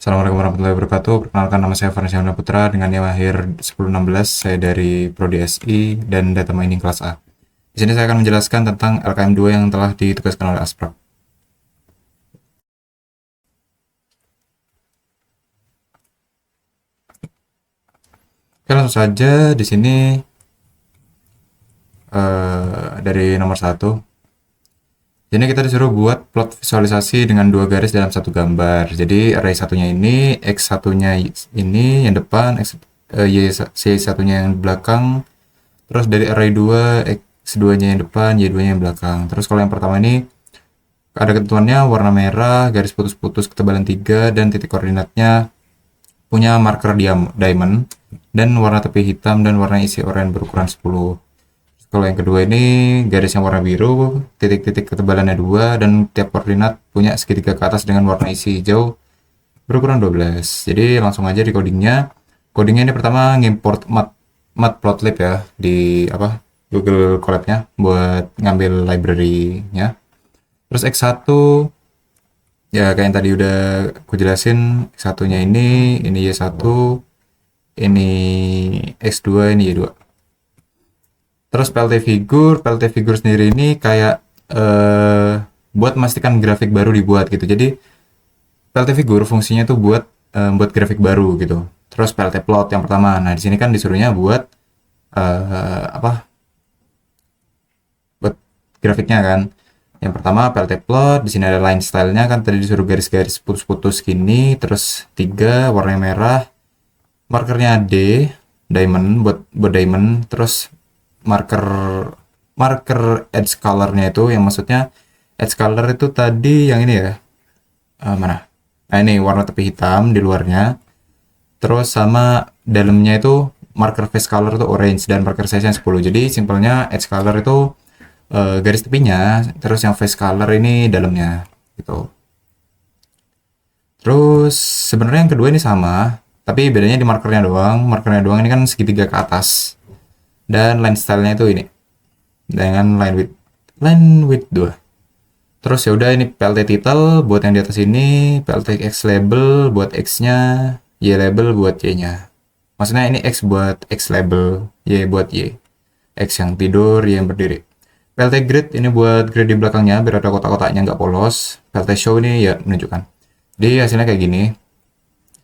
Assalamualaikum warahmatullahi wabarakatuh. Perkenalkan, nama saya Farhan Putra dengan NIM akhir 1016. Saya dari Prodi SI dan Data Mining kelas A. Di sini saya akan menjelaskan tentang LKM 2 yang telah ditugaskan oleh Asprag. Oke, langsung saja di sini dari nomor 1. Jadi kita disuruh buat plot visualisasi dengan 2 garis dalam satu gambar. Jadi array satunya ini, X satunya ini yang depan, Y satunya yang belakang. Terus dari array 2, X2-nya yang depan, Y2-nya yang belakang. Terus kalau yang pertama ini ada ketentuannya warna merah, garis putus-putus ketebalan 3, dan titik koordinatnya punya marker diamond, dan warna tepi hitam dan warna isi oranye berukuran 10. Kalau yang kedua ini garis yang warna biru, titik-titik ketebalannya 2, dan tiap koordinat punya segitiga ke atas dengan warna isi hijau berukuran 12. Jadi langsung aja di codingnya. Codingnya ini pertama ngimport matplotlib ya di Google Colab-nya buat ngambil library-nya. Terus X1 ya kayak yang tadi udah aku jelasin, X1-nya ini Y1, ini X2, ini Y2. Terus PLT figure sendiri ini kayak buat memastikan grafik baru dibuat gitu. Jadi PLT figure fungsinya tuh buat grafik baru gitu. Terus PLT plot yang pertama. Nah, di sini kan disuruhnya buat buat grafiknya kan. Yang pertama PLT plot, di sini ada line style-nya kan tadi disuruh garis-garis putus-putus gini, terus 3 warnanya merah. Markernya diamond buat diamond, terus marker edge color-nya itu yang maksudnya edge color itu tadi yang ini ya. Mana? Nah, ini warna tepi hitam di luarnya. Terus sama dalamnya itu marker face color itu orange dan marker size-nya 10. Jadi simpelnya edge color itu garis tepinya, terus yang face color ini dalamnya gitu. Terus sebenarnya yang kedua ini sama, tapi bedanya di markernya doang. Markernya doang ini kan segitiga ke atas. Dan line style-nya itu ini dengan line width 2. Terus ya udah ini PLT title buat yang di atas ini, PLT X label buat X-nya, Y label buat Y-nya. Maksudnya ini X buat X label, Y buat Y. X yang tidur, Y yang berdiri. PLT grid ini buat grid di belakangnya biar ada kotak-kotaknya nggak polos. PLT show ini ya menunjukkan. Jadi hasilnya kayak gini.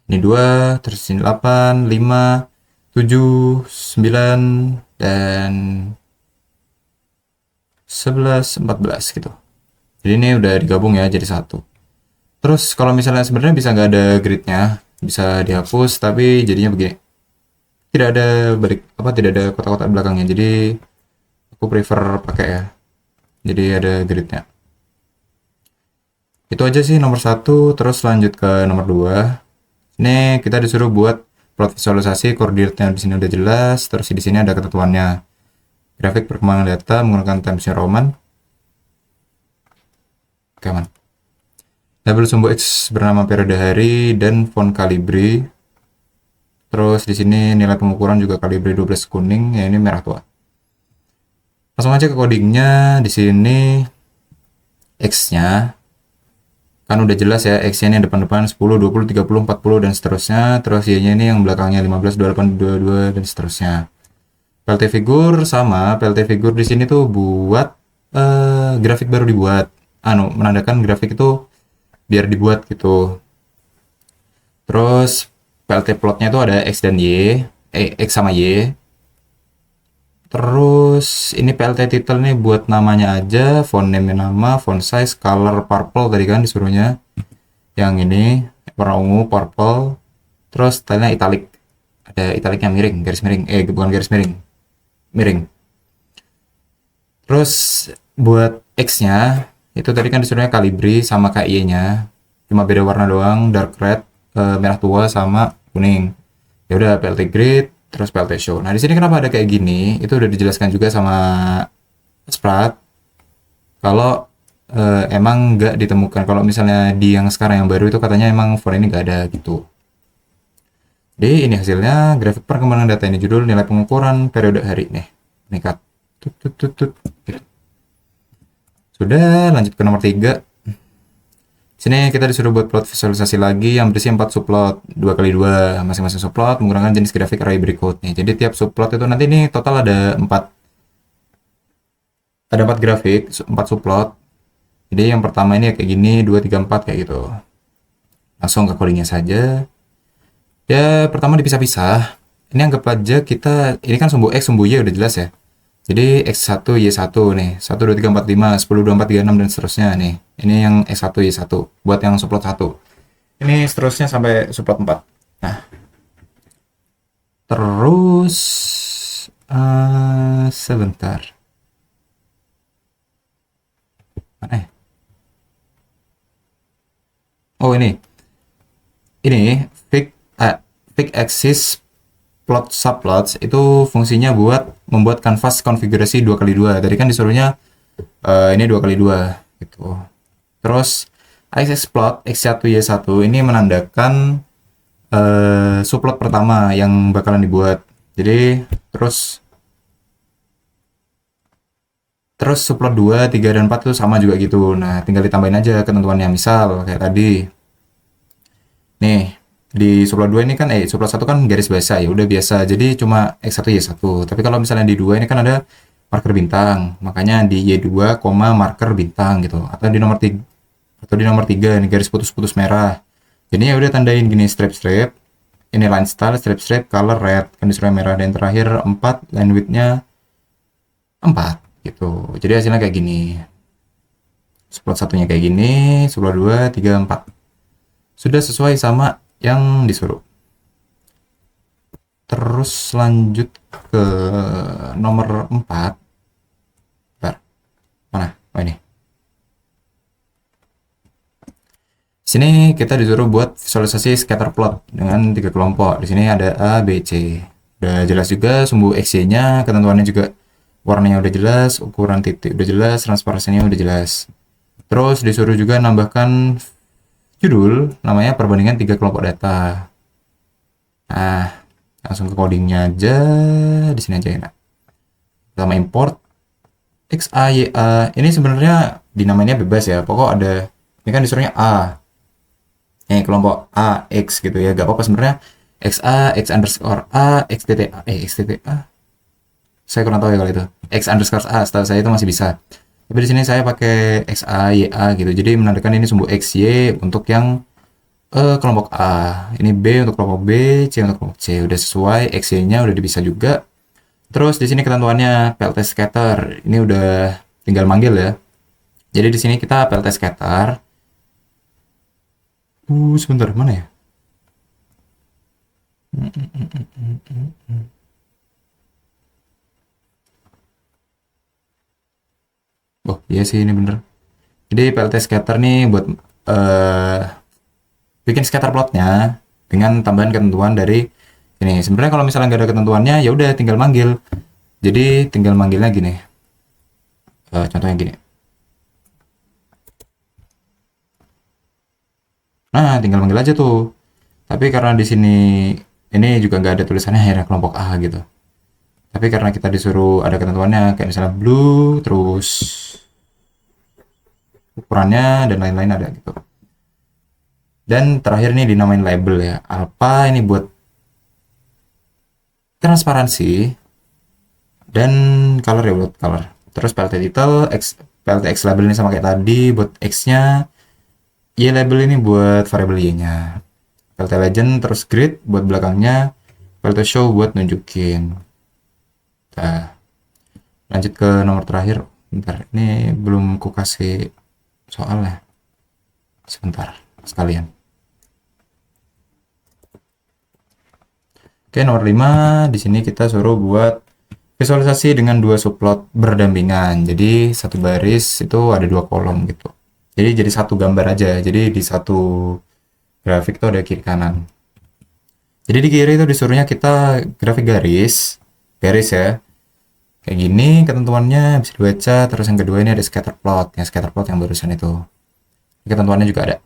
Ini 2, terus ini 8, 5, 7, 9, dan 11, 14 gitu. Jadi ini udah digabung ya jadi satu. Terus kalau misalnya sebenarnya bisa nggak ada gridnya, bisa dihapus, tapi jadinya begini. Tidak ada tidak ada kotak-kotak belakangnya. Jadi aku prefer pakai ya. Jadi ada gridnya. Itu aja sih nomor 1. Terus lanjut ke nomor 2. Ini kita disuruh buat plot visualisasi, koordinatnya di sini udah jelas. Terus di sini ada ketentuannya. Grafik perkembangan data menggunakan Times New Roman. Oke, aman. Label sumbu X bernama periode hari dan font Calibri. Terus di sini nilai pengukuran juga Calibri 12 kuning, ya ini merah tua. Langsung aja ke codingnya. Di sini X-nya kan udah jelas ya, X-nya ini yang depan-depan 10, 20, 30, 40 dan seterusnya. Terus Y-nya ini yang belakangnya 15, 28, 22 dan seterusnya. PLT figure sama, PLT figure di sini tuh buat grafik baru dibuat. Menandakan grafik itu biar dibuat gitu. Terus PLT plotnya itu ada X dan Y, X sama Y. Terus ini PLT title nih buat namanya aja, font name nama, font size, color purple tadi kan disuruhnya. Yang ini warna ungu purple. Terus stylenya italic. Ada italicnya miring, garis miring. Bukan garis miring. Miring. Terus buat X-nya itu tadi kan disuruhnya Calibri sama kayak Y-nya. Cuma beda warna doang, dark red, merah tua sama kuning. Ya udah PLT grid, terus PLT show. Nah, di sini kenapa ada kayak gini? Itu udah dijelaskan juga sama Sprat. Kalau emang nggak ditemukan. Kalau misalnya di yang sekarang yang baru itu katanya emang font ini nggak ada gitu. Jadi ini hasilnya grafik perkembangan data ini judul nilai pengukuran periode hari nih. Meningkat. Gitu. Sudah, lanjut ke nomor 3. Sini kita disuruh buat plot visualisasi lagi yang berisi 4 subplot 2x2. Masing-masing subplot menggunakan jenis grafik array berikut nih. Jadi tiap subplot itu nanti nih total ada 4 grafik, 4 subplot. Jadi yang pertama ini kayak gini, 2 3 4 kayak gitu. Langsung ke codingnya saja. Ya, pertama dipisah-pisah. Ini anggap aja kita, ini kan sumbu X, sumbu Y udah jelas ya. Jadi X1, Y1 nih. 1, 2, 3, 4, 5, 10, 24, 36, dan seterusnya nih. Ini yang X1, Y1. Buat yang subplot 1. Ini seterusnya sampai subplot 4. Nah, terus... sebentar. Mana ya? Oh, ini. Ini, fix axis plot subplots itu fungsinya buat membuat kanvas konfigurasi 2x2. Tadi kan disuruhnya ini 2x2 gitu. Terus axis plot X1 Y1 ini menandakan subplot pertama yang bakalan dibuat. Jadi terus subplot 2, 3 dan 4 itu sama juga gitu. Nah, tinggal ditambahin aja ketentuannya. Misal kayak tadi. Nih, di subplot 2 ini kan subplot 1 kan garis biasa ya, udah biasa. Jadi cuma X1 Y1. Tapi kalau misalnya di 2 ini kan ada marker bintang. Makanya di Y2, marker bintang gitu. Atau di nomor 3 ini garis putus-putus merah. Jadi ya udah tandain gini strip-strip. Ini line style, strip-strip, color red, kan disuruh merah, dan terakhir 4, line width-nya 4 gitu. Jadi hasilnya kayak gini. Subplot satunya kayak gini, subplot 2, 3, 4. Sudah sesuai sama yang disuruh. Terus lanjut ke nomor 4. Bentar. Mana? Oh, ini. Sini kita disuruh buat visualisasi scatter plot dengan 3 kelompok. Di sini ada A, B, C. Udah jelas juga sumbu XY-nya, ketentuannya juga warnanya udah jelas, ukuran titik udah jelas, transparansinya udah jelas. Terus disuruh juga nambahkan judul, namanya perbandingan 3 kelompok data. Nah, langsung ke codingnya aja, di sini aja enak. Pertama import XA, YA. Ini sebenarnya dinamainya bebas ya. Pokok ada, ini kan disuruhnya A. Kelompok A, X gitu ya. Gak apa-apa sebenarnya. XA, X underscore A, XTTA. XTTA. Saya kurang tahu ya kalau itu. X underscore A, setahu saya itu masih bisa. Tapi di sini saya pakai XA, YA gitu. Jadi menandakan ini sumbu XY untuk yang kelompok A. Ini B untuk kelompok B, C untuk kelompok C. Udah sesuai, XY-nya udah dipisah juga. Terus di sini ketentuannya PLT scatter. Ini udah tinggal manggil ya. Jadi di sini kita PLT scatter. Sebentar, mana ya? Oh iya sih ini bener. Jadi PLT scatter nih buat bikin scatter plotnya dengan tambahan ketentuan dari ini. Sebenarnya kalau misalnya nggak ada ketentuannya ya udah tinggal manggil. Jadi tinggal manggilnya gini. Contohnya gini. Nah, tinggal manggil aja tuh. Tapi karena di sini ini juga nggak ada tulisannya akhirnya kelompok A gitu. Tapi karena kita disuruh ada ketentuannya kayak misalnya blue, terus ukurannya dan lain-lain ada gitu. Dan terakhir ini dinamain label ya. Alpha ini buat transparansi dan color ya, buat color. Terus PLT title, PLT X label ini sama kayak tadi buat X-nya. Y label ini buat variable Y-nya. PLT legend, terus grid buat belakangnya. PLT show buat nunjukin. Nah, lanjut ke nomor terakhir. Bentar, ini belum ku kasih soalnya. Sebentar, sekalian. Oke, nomor 5. Di sini kita suruh buat visualisasi dengan 2 subplot berdampingan. Jadi satu baris itu ada 2 kolom gitu. Jadi satu gambar aja. Jadi di satu grafik itu ada kiri kanan. Jadi di kiri itu disuruhnya kita grafik garis ya. Kayak gini ketentuannya bisa dibaca. Terus yang kedua ini ada scatter plot. Yang scatter plot yang barusan itu. Ketentuannya juga ada.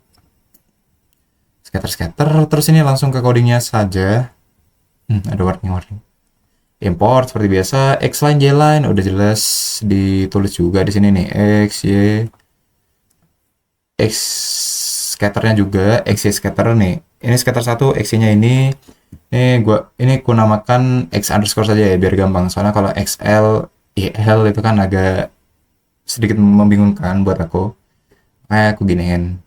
Scatter. Terus ini langsung ke codingnya saja. Ada warning. Import seperti biasa. X line, Y line udah jelas ditulis juga di sini nih. X, Y, X scatternya juga, XY scatter nih. Ini scatter 1, XY-nya ini ku namakan X underscore saja ya biar gampang. Soalnya kalau XL, YL itu kan agak sedikit membingungkan buat aku. Kayak aku giniin.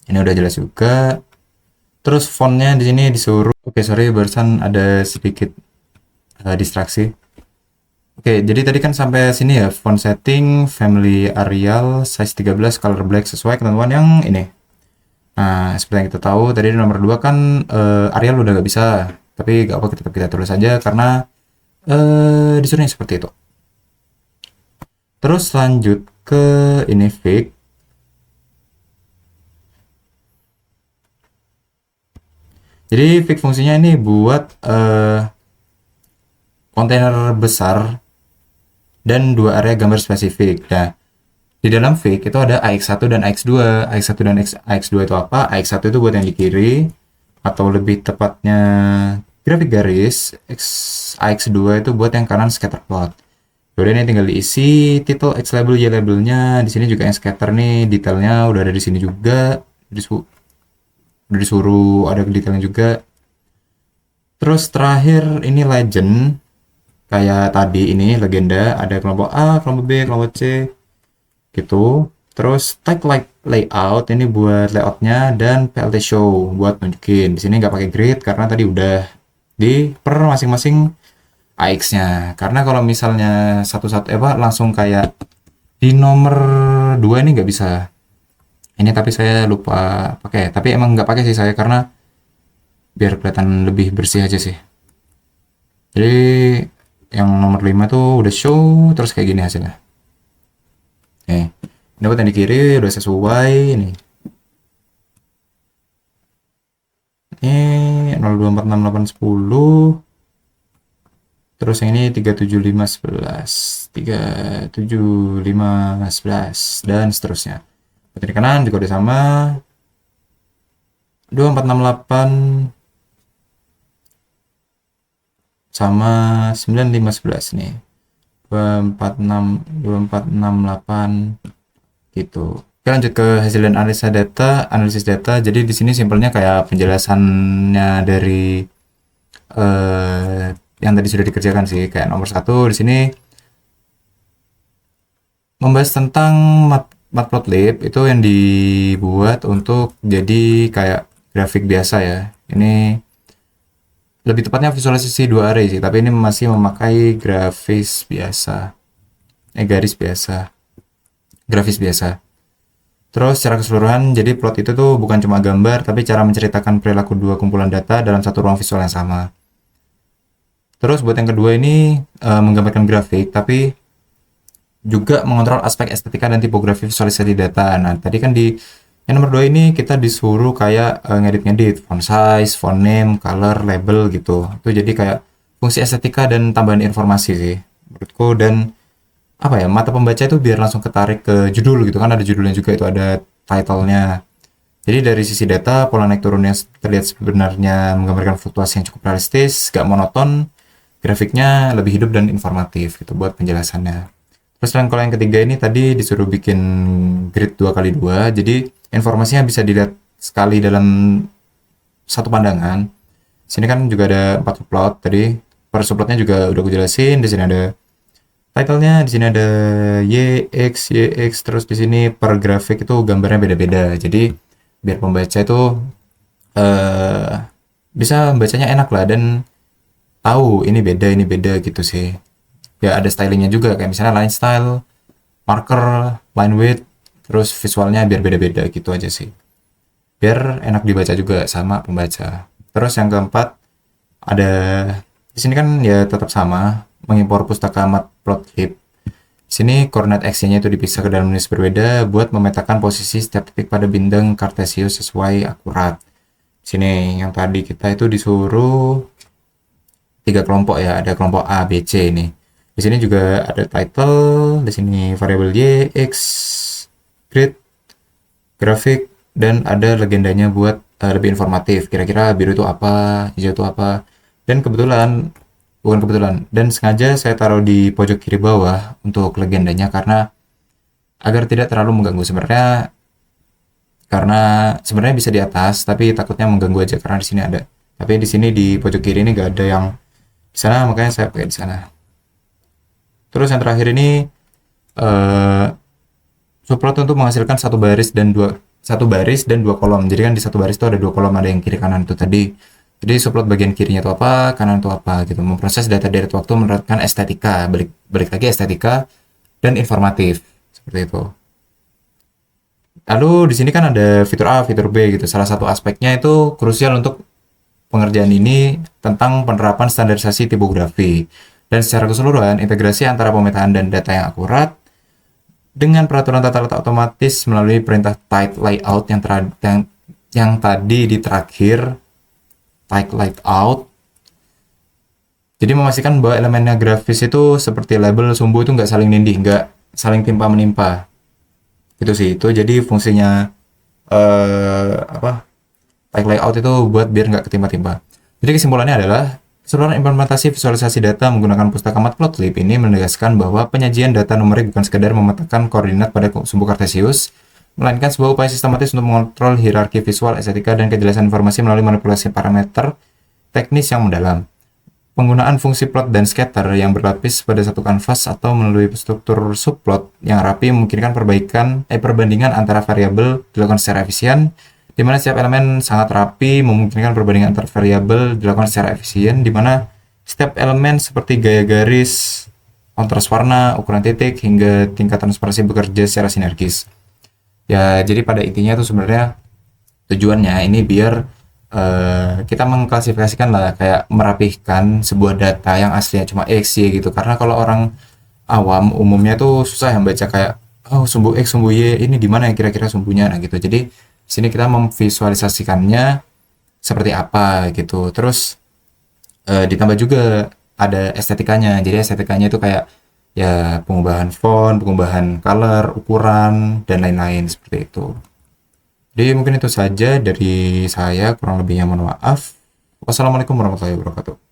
Ini udah jelas juga. Terus fontnya di sini disuruh. Oke, sorry barusan ada sedikit distraksi. Oke, jadi tadi kan sampai sini ya, font setting, family Arial, size 13, color black sesuai ketentuan yang ini. Nah, seperti yang kita tahu tadi di nomor 2 kan Arial udah gak bisa, tapi gak apa tetap kita tulis aja karena disuruhnya seperti itu. Terus lanjut ke ini fig. Jadi fig fungsinya ini buat kontainer besar dan dua area gambar spesifik. Nah, di dalam fig itu ada AX1 dan AX2. AX1 dan AX2 itu apa? AX1 itu buat yang di kiri, atau lebih tepatnya grafik garis. AX2 itu buat yang kanan scatter plot. Kemudian ini tinggal diisi title X label, Y labelnya. Di sini juga yang scatter nih, detailnya udah ada di sini juga. Udah disuruh ada detailnya juga. Terus terakhir ini legend. Kayak tadi ini legenda, ada kelompok A, kelompok B, kelompok C. Gitu. Terus tag like layout ini buat layoutnya, dan PLT show buat nunjukin. Di sini nggak pakai grid karena tadi udah di per masing-masing AX-nya. Karena kalau misalnya satu-satu langsung kayak di nomor 2 ini nggak bisa. Ini tapi saya lupa pakai. Tapi emang nggak pakai sih saya karena biar kelihatan lebih bersih aja sih. Jadi yang nomor 5 tuh udah show terus kayak gini hasilnya. Ini buat yang di kiri udah sesuai ini. Ini 0246810. Terus yang ini 37511, 37511 dan seterusnya. Buat di kanan juga udah sama. 2468 sama 9511 nih. 2468 gitu. Oke, lanjut ke hasil dan analisis data. Jadi di sini simpelnya kayak penjelasannya dari yang tadi sudah dikerjakan sih. Kayak nomor 1 di sini membahas tentang matplotlib itu yang dibuat untuk jadi kayak grafik biasa ya. Ini lebih tepatnya visualisasi 2 array sih, tapi ini masih memakai garis biasa. Terus secara keseluruhan, jadi plot itu tuh bukan cuma gambar, tapi cara menceritakan perilaku dua kumpulan data dalam satu ruang visual yang sama. Terus buat yang kedua ini menggambarkan grafik, tapi juga mengontrol aspek estetika dan tipografi visualisasi data. Nah, tadi kan di yang nomor 2 ini kita disuruh kayak ngedit font size, font name, color, label gitu. Itu jadi kayak fungsi estetika dan tambahan informasi sih menurutku. Dan apa ya, mata pembaca itu biar langsung ketarik ke judul gitu kan, ada judulnya juga, itu ada title-nya. Jadi dari sisi data, pola naik turun yang terlihat sebenarnya menggambarkan fluktuasi yang cukup realistis, gak monoton, grafiknya lebih hidup dan informatif gitu buat penjelasannya. Terus kalau yang ketiga ini tadi disuruh bikin grid 2x2, jadi informasinya bisa dilihat sekali dalam satu pandangan. Sini kan juga ada 4 subplot tadi, per subplotnya juga udah gue jelasin. Di sini ada title-nya, di sini ada YX, terus di sini per grafik itu gambarnya beda-beda. Jadi biar pembaca itu bisa bacanya enak lah dan tahu ini beda gitu sih. Ya ada stylingnya juga, kayak misalnya line style, marker, line width, terus visualnya biar beda-beda gitu aja sih. Biar enak dibaca juga sama pembaca. Terus yang keempat ada di sini kan ya tetap sama, mengimpor pustaka matplotlib. Sini koordinat x-nya itu dipisah ke dalam list berbeda buat memetakan posisi setiap titik pada bintang Cartesius sesuai akurat. Sini yang tadi kita itu disuruh 3 kelompok ya, ada kelompok A, B, C ini. Di sini juga ada title, di sini variabel Y, X, grid, grafik, dan ada legendanya buat lebih informatif. Kira-kira biru itu apa, hijau itu apa. Dan bukan kebetulan, dan sengaja saya taruh di pojok kiri bawah untuk legendanya karena agar tidak terlalu mengganggu. Sebenarnya karena sebenarnya bisa di atas tapi takutnya mengganggu aja karena di sini ada. Tapi di sini di pojok kiri ini nggak ada yang di sana, makanya saya pakai di sana. Terus yang terakhir ini eh, subplot untuk menghasilkan satu baris dan dua kolom. Jadi kan di satu baris itu ada dua kolom, ada yang kiri kanan itu tadi. Jadi subplot bagian kirinya itu apa, kanan itu apa gitu. Memproses data dari waktu menerapkan estetika, balik lagi estetika dan informatif seperti itu. Lalu di sini kan ada fitur A, fitur B gitu. Salah satu aspeknya itu krusial untuk pengerjaan ini tentang penerapan standarisasi tipografi dan secara keseluruhan integrasi antara pemetaan dan data yang akurat dengan peraturan tata letak otomatis melalui perintah tight layout yang tadi di terakhir tight layout. Jadi memastikan bahwa elemennya grafis itu seperti label sumbu itu nggak saling nindih, nggak saling timpa menimpa. Itu sih itu jadi fungsinya apa tight layout itu buat biar nggak ketimpa-timpa. Jadi kesimpulannya adalah keseluruhan implementasi visualisasi data menggunakan pustaka Matplotlib ini menegaskan bahwa penyajian data numerik bukan sekedar memetakan koordinat pada sumbu kartesius, melainkan sebuah upaya sistematis untuk mengontrol hierarki visual, estetika, dan kejelasan informasi melalui manipulasi parameter teknis yang mendalam. Penggunaan fungsi plot dan scatter yang berlapis pada satu kanvas atau melalui struktur subplot yang rapi memungkinkan perbandingan antara variabel dilakukan secara efisien, di mana setiap elemen sangat rapi memungkinkan perbandingan antar variabel dilakukan secara efisien, di mana setiap elemen seperti gaya garis, kontras warna, ukuran titik, hingga tingkat transparansi bekerja secara sinergis. Ya, jadi pada intinya itu sebenarnya tujuannya ini biar kita mengklasifikasikan lah, kayak merapihkan sebuah data yang aslinya cuma X, Y gitu. Karena kalau orang awam umumnya tuh susah yang baca kayak, oh sumbu X, sumbu Y, ini di mana ya kira-kira sumbunya, nah gitu. Jadi sini kita memvisualisasikannya seperti apa gitu. Terus ditambah juga ada estetikanya. Jadi estetikanya itu kayak ya pengubahan font, pengubahan color, ukuran, dan lain-lain seperti itu. Jadi mungkin itu saja dari saya, kurang lebihnya mohon maaf. Wassalamualaikum warahmatullahi wabarakatuh.